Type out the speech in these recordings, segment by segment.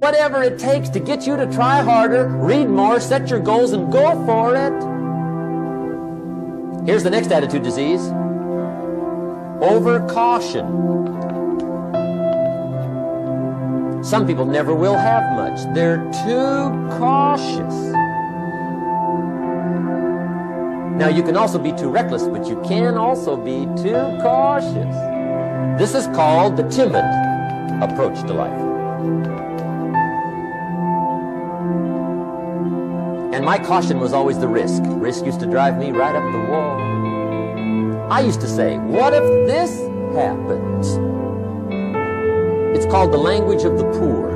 Whatever it takes to get you to try harder, read more, set your goals, and go for it. Here's the next attitude disease. Overcaution. Some people never will have much. They're too cautious. Now, you can also be too reckless, but you can also be too cautious. This is called the timid approach to life. And my caution was always the risk. Risk used to drive me right up the wall. I used to say, what if this happens? It's called the language of the poor.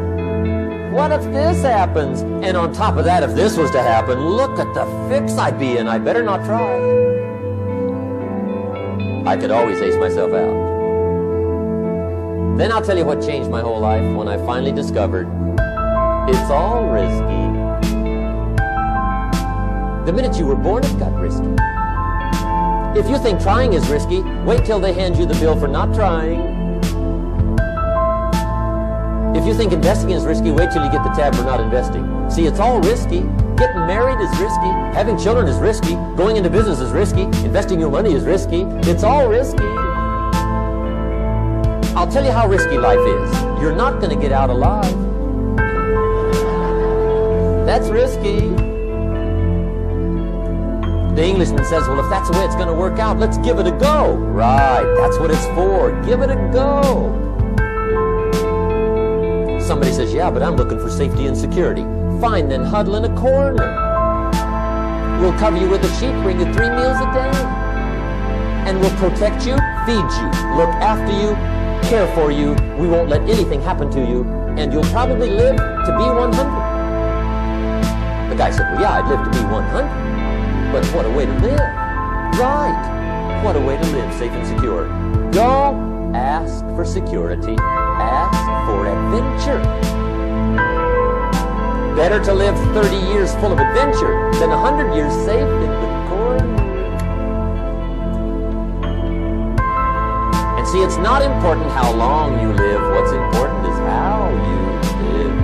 What if this happens? And on top of that, if this was to happen, look at the fix I'd be in. I better not try. I could always ace myself out. Then I'll tell you what changed my whole life when I finally discovered it's all risky. The minute you were born, it got risky. If you think trying is risky, wait till they hand you the bill for not trying. If you think investing is risky, wait till you get the tab for not investing. See, it's all risky. Getting married is risky. Having children is risky. Going into business is risky. Investing your money is risky. It's all risky. I'll tell you how risky life is. You're not going to get out alive. That's risky. The Englishman says, well, if that's the way it's going to work out, let's give it a go. Right, that's what it's for. Give it a go. Somebody says, yeah, but I'm looking for safety and security. Fine, then huddle in a corner. We'll cover you with a sheet, bring you 3 meals a day. And we'll protect you, feed you, look after you, care for you. We won't let anything happen to you. And you'll probably live to be 100. The guy said, well, yeah, I'd live to be 100. But what a way to live. Right. What a way to live, safe and secure. Don't ask for security. Ask for adventure. Better to live 30 years full of adventure than 100 years safe in the corner. And see, it's not important how long you live. What's important is how you live.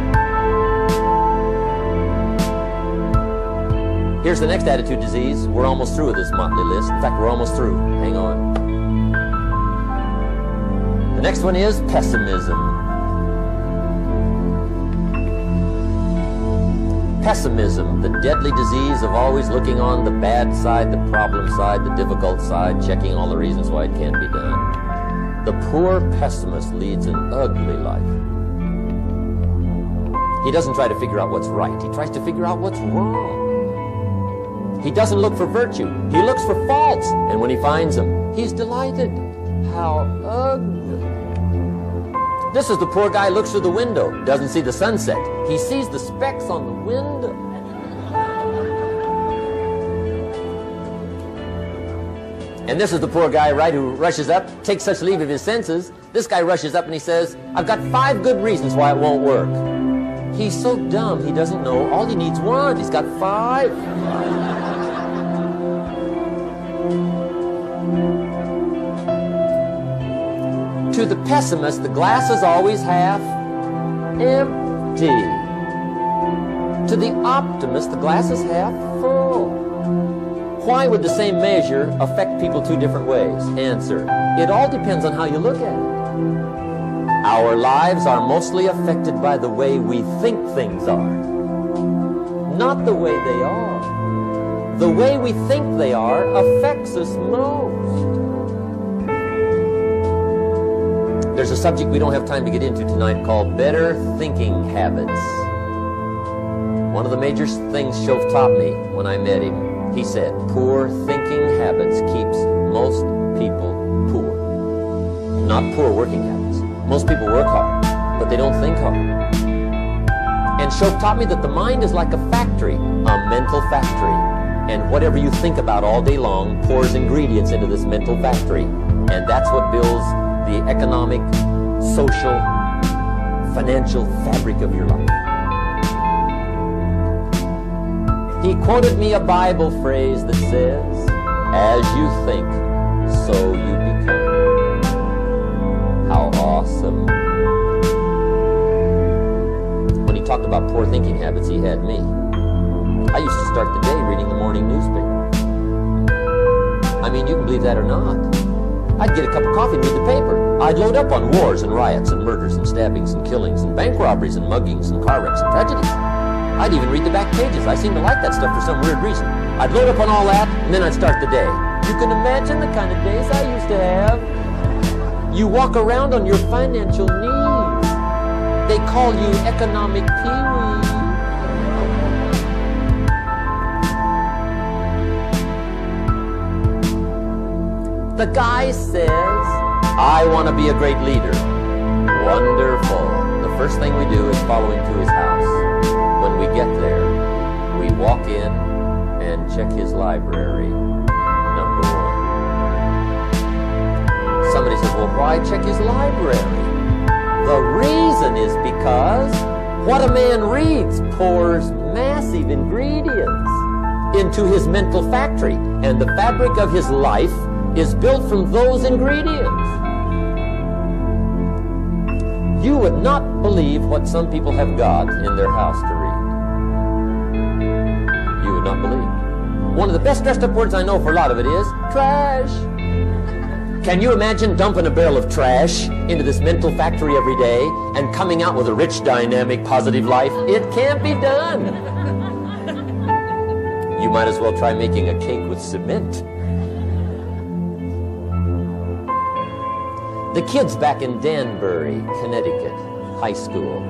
Here's the next attitude disease. We're almost through with this motley list. In fact, we're almost through. Hang on. The next one is pessimism. Pessimism, the deadly disease of always looking on the bad side, the problem side, the difficult side, checking all the reasons why it can't be done. The poor pessimist leads an ugly life. He doesn't try to figure out what's right. He tries to figure out what's wrong. He doesn't look for virtue. He looks for faults. And when he finds them, he's delighted. How ugly. This is the poor guy who looks through the window, doesn't see the sunset. He sees the specks on the window. And this is the poor guy, right, who rushes up, takes such leave of his senses. This guy rushes up and he says, I've got 5 good reasons why it won't work. He's so dumb, he doesn't know. All he needs 1. He's got 5. To the pessimist, the glass is always half empty. To the optimist, the glass is half full. Why would the same measure affect people 2 different ways? Answer, it all depends on how you look at it. Our lives are mostly affected by the way we think things are, not the way they are. The way we think they are affects us most. There's a subject we don't have time to get into tonight called better thinking habits. One of the major things Shove taught me when I met him, he said, poor thinking habits keeps most people poor. Not poor working habits. Most people work hard, but they don't think hard. And Shove taught me that the mind is like a factory, a mental factory. And whatever you think about all day long pours ingredients into this mental factory. And that's what builds the economic, social, financial fabric of your life. He quoted me a Bible phrase that says, as you think, so you become. How awesome. When he talked about poor thinking habits, he had me. I used to start the day reading the morning newspaper. I mean, you can believe that or not. I'd get a cup of coffee and read the paper. I'd load up on wars and riots and murders and stabbings and killings and bank robberies and muggings and car wrecks and tragedies. I'd even read the back pages. I seem to like that stuff for some weird reason. I'd load up on all that, and then I'd start the day. You can imagine the kind of days I used to have. You walk around on your financial knees. They call you economic peewee. The guy says, I want to be a great leader. Wonderful. The first thing we do is follow him to his house. When we get there, we walk in and check his library, number one. Somebody says, well, why check his library? The reason is because what a man reads pours massive ingredients into his mental factory, and the fabric of his life is built from those ingredients. You would not believe what some people have got in their house to read. You would not believe. One of the best dressed up words I know for a lot of it is trash. Can you imagine dumping a barrel of trash into this mental factory every day and coming out with a rich, dynamic, positive life? It can't be done. You might as well try making a cake with cement. The kids back in Danbury, Connecticut, high school,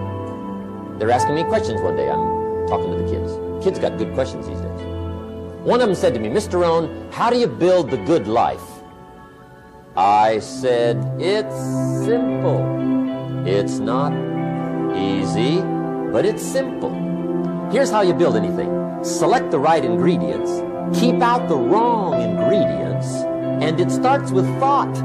they're asking me questions one day. I'm talking to the kids. Kids got good questions these days. One of them said to me, Mr. ROHN, how do you build the good life? I said, it's simple. It's not easy, but it's simple. Here's how you build anything. Select the right ingredients, keep out the wrong ingredients, and it starts with thought.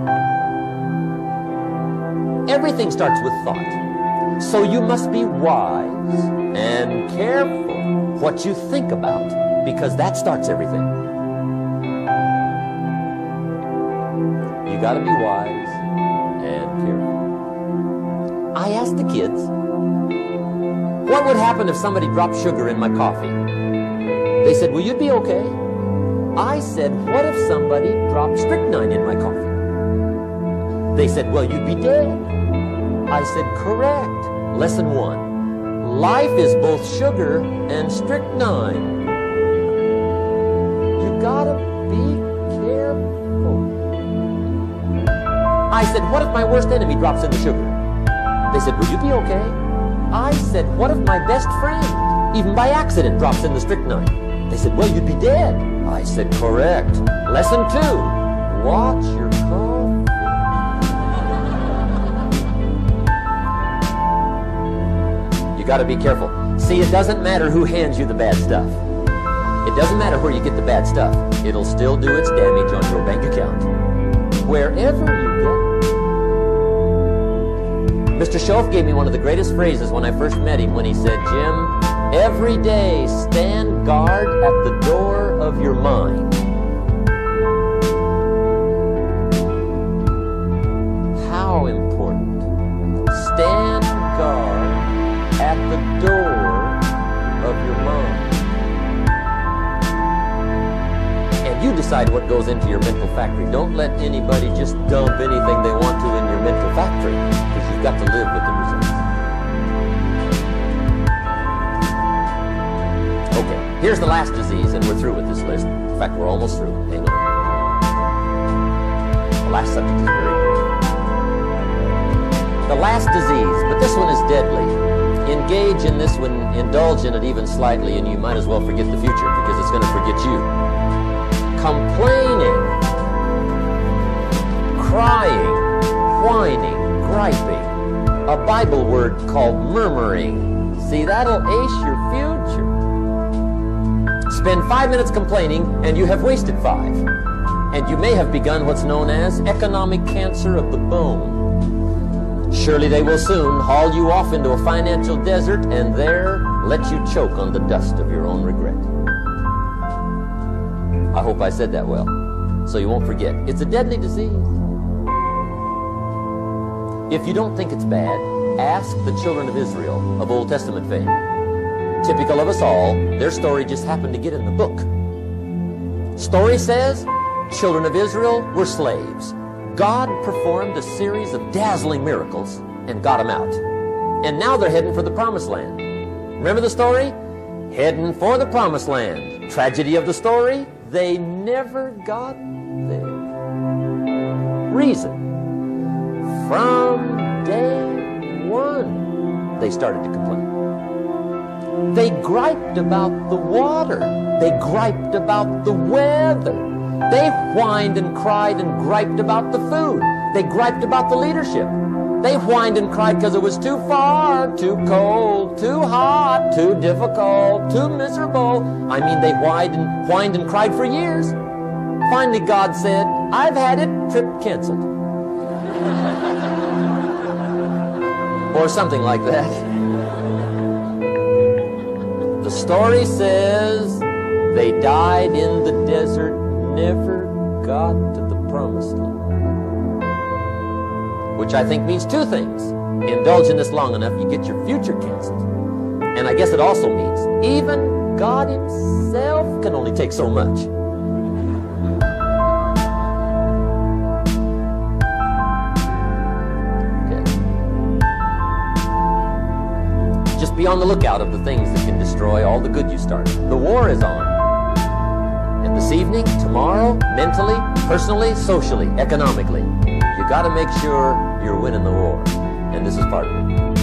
Everything starts with thought. So you must be wise and careful what you think about, because that starts everything. You got to be wise and careful. I asked the kids, what would happen if somebody dropped sugar in my coffee? They said, well, you'd be okay. I said, what if somebody dropped strychnine in my coffee? They said, well, you'd be dead. I said, correct. Lesson 1. Life is both sugar and strychnine. You gotta be careful. I said, what if my worst enemy drops in the sugar? They said, will you be okay? I said, what if my best friend, even by accident, drops in the strychnine? They said, well, you'd be dead. I said, correct. Lesson 2. Watch your coffee. You got to be careful. See, it doesn't matter who hands you the bad stuff. It doesn't matter where you get the bad stuff. It'll still do its damage on your bank account. Wherever you get it. Mr. Schoaf gave me one of the greatest phrases when I first met him when he said, Jim, every day stand guard at the door of your mind. How important. Stand guard at the door of your mind. And you decide what goes into your mental factory. Don't let anybody just dump anything they want to in your mental factory, because you've got to live with the results. Okay, here's the last disease, and we're through with this list. In fact, we're almost through. Hang on. The last subject is very good. The last disease, but this one is deadly. Engage in this one, indulge in it even slightly, and you might as well forget the future, because it's going to forget you. Complaining, crying, whining, griping. A Bible word called murmuring. See, that'll ace your future. Spend 5 minutes complaining, and you have wasted 5. And you may have begun what's known as economic cancer of the bone. Surely they will soon haul you off into a financial desert and there let you choke on the dust of your own regret. I hope I said that well, so you won't forget. It's a deadly disease. If you don't think it's bad, Ask the children of Israel of Old Testament fame. Typical of us all, their story just happened to get in the book. Story says, children of Israel were slaves. God performed a series of dazzling miracles and got them out. And now they're heading for the promised land. Remember the story? Heading for the promised land. Tragedy of the story, they never got there. Reason. From day one, they started to complain. They griped about the water. They griped about the weather. They whined and cried and griped about the food. They griped about the leadership. They whined and cried because it was too far, too cold, too hot, too difficult, too miserable. I mean, they whined and cried for years. Finally, God said, I've had it, trip canceled. Or something like that. The story says they died in the desert, never got to the promised land. Which I think means two things. Indulge in this long enough, you get your future canceled. And I guess it also means even God himself can only take so much. Okay. Just be on the lookout of the things that can destroy all the good you started. The war is on. And this evening, tomorrow, mentally, personally, socially, economically, you got to make sure you're winning the war. And this is part of it.